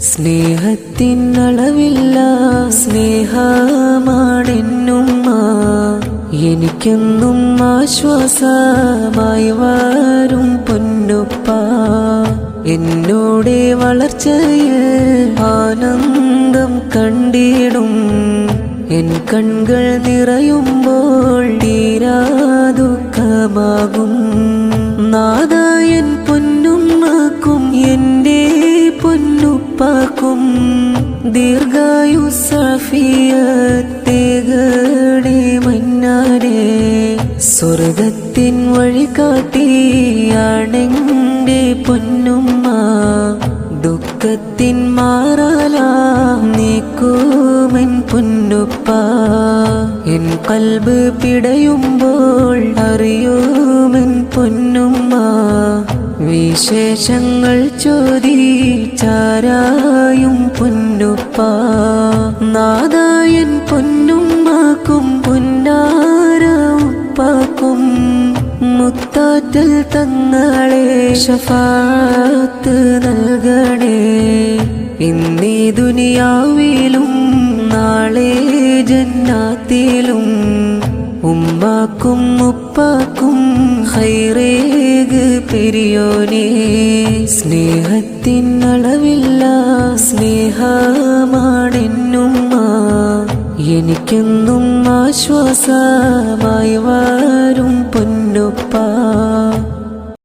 സ്നേഹത്തിനളവില്ല സ്നേഹമാണെന്നുമ്മ, എനിക്കെന്നും ആശ്വാസമായി വരും പൊന്നുപ്പ. എന്നോടെ വളർച്ചയിൽ ആനന്ദം കണ്ടിടും, എൻ കൺകൾ നിറയുമ്പോൾ തീരാ ദുഃഖമാകും. നാദായൻ പൊന്നുമ്മക്കും എൻ്റെ പൊന്നുപ്പാക്കും ദീർഘായുസ്സാഫിയത്തേകടെ മന്നാരെ. സ്വർഗത്തിൻ വഴി കാട്ടിയാണെൻ്റെ പൊന്നുമ്മ, ദുഃഖത്തിൻ മാറാല നീക്കുമെൻ പൊന്നുപ്പ. എൻ കൽബ് പിടയുമ്പോൾ അറിയുമെൻ പൊന്നുമ്മ, വിശേഷങ്ങൾ ചോദിച്ചാരായും പൊന്നുപ്പ. നാദായൻ പൊന്നുമ്മക്കും പൊന്നാര ഉപ്പാക്കും മുത്താറ്റൽ തങ്ങളെ ശഫാഅത്ത് നൽകണേ. ഇന്നീ ദുനിയാവിലും നാളെ ജന്നാത്തിലും ഉമ്മാക്കും ഉപ്പാക്കും ഖൈറേക് പെരിയോനേ. സ്നേഹത്തിനളവില്ല സ്നേഹമാണെന്നുമ്മ, എനിക്കെന്നും ആശ്വാസമായി വരും പൊന്നുപ്പ.